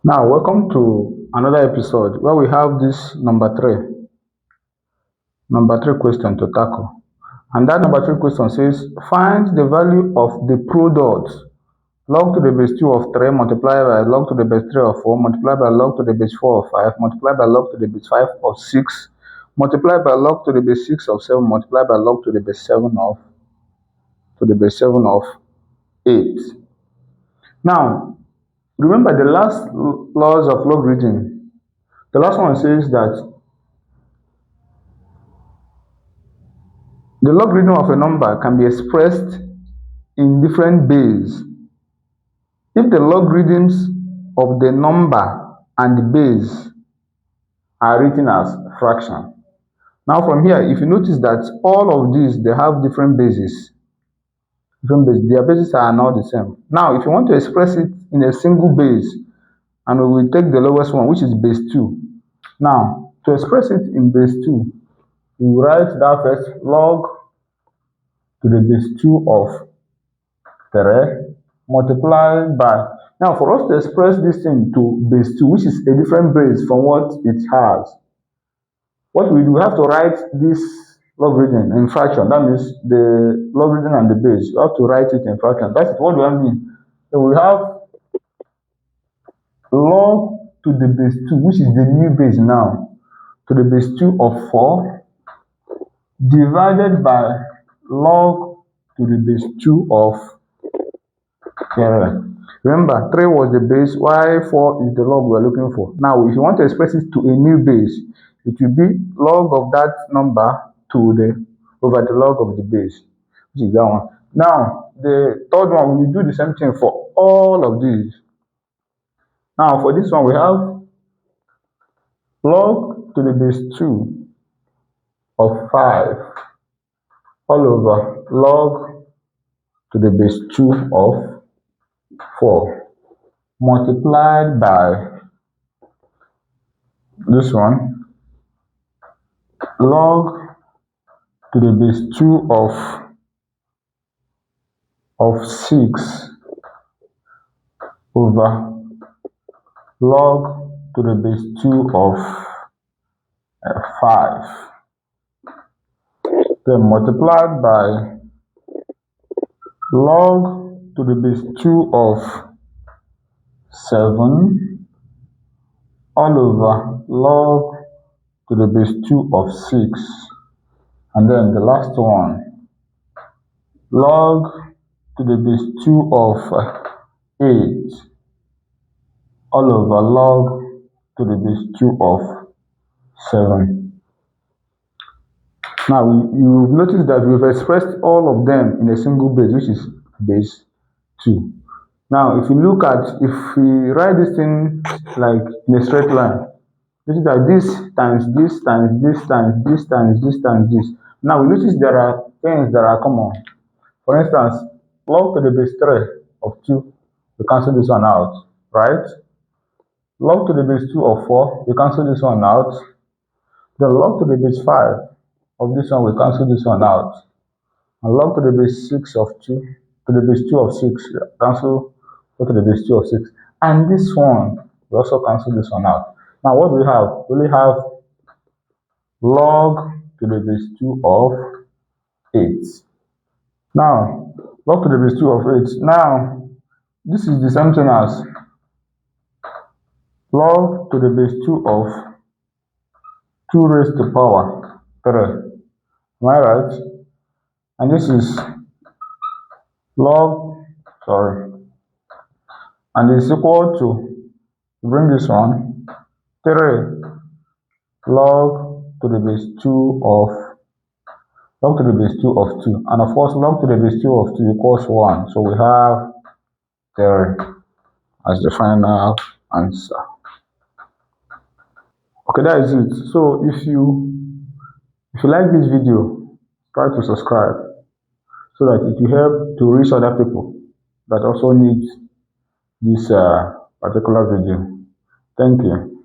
Now, welcome to another episode where we have this number three question to tackle. And that number three question says, find the value of the product log to the base 2 of 3 multiplied by log to the base 3 of 4 multiplied by log to the base 4 of 5 multiplied by log to the base 5 of 6 multiplied by log to the base 6 of 7 multiplied by log to the base 7 of 8. Now, remember the last laws of logarithm. The last one says that the logarithm of a number can be expressed in different bases if the logarithms of the number and the base are written as fraction. Now from here, if you notice that all of these, they have different bases. Their bases are not the same. Now, if you want to express it in a single base, and we will take the lowest one, which is base 2. Now, to express it in base 2, we write that first log to the base 2 of 3 multiplied by. Now, for us to express this thing to base 2, which is a different base from what it has, what we do, we have to write this logarithm in fraction. That means the logarithm and the base. You have to write it in fraction. That's what do I mean? So we have log to the base 2, which is the new base now, to the base 2 of 4 divided by log to the base 2 of 3. Remember, 3 was the base, while 4 is the log we are looking for. Now, if you want to express it to a new base, it will be log of that number over the log of the base, which is that one. Now, the third one, we will do the same thing for all of these. Now, for this one, we have log to the base 2 of 5 all over log to the base 2 of 4 multiplied by this one, log to the base 2 of 6 over log to the base 2 of 5, then multiplied by log to the base 2 of 7 all over log to the base 2 of 6, and then the last one, log to the base 2 of 8 all over log to the base 2 of 7. Now, you've noticed that we've expressed all of them in a single base, which is base 2. Now, if we write this thing like in a straight line, notice that this times this times this times this times this times this. Now, we notice there are things that are common. For instance, log to the base 3 of 2, we cancel this one out, right? Log to the base 2 of 4, we cancel this one out. Then log to the base 5 of this one, we cancel this one out. And log to the base 6 of 2, to the base 2 of 6, cancel go to the base 2 of 6. And this one, we also cancel this one out. Now, what do we have? We only have log to the base 2 of 8. Now, log to the base 2 of 8. Now, this is the same thing as log to the base 2 of 2 raised to power 3. Am I right? And this is and it's equal to, bring this one, 3 log to the base 2 of 2. And of course, log to the base 2 of 2 equals 1. So we have 3 as the final answer. Okay, that is it. So if you like this video, try to subscribe so that it will help to reach other people that also need this particular video. Thank you.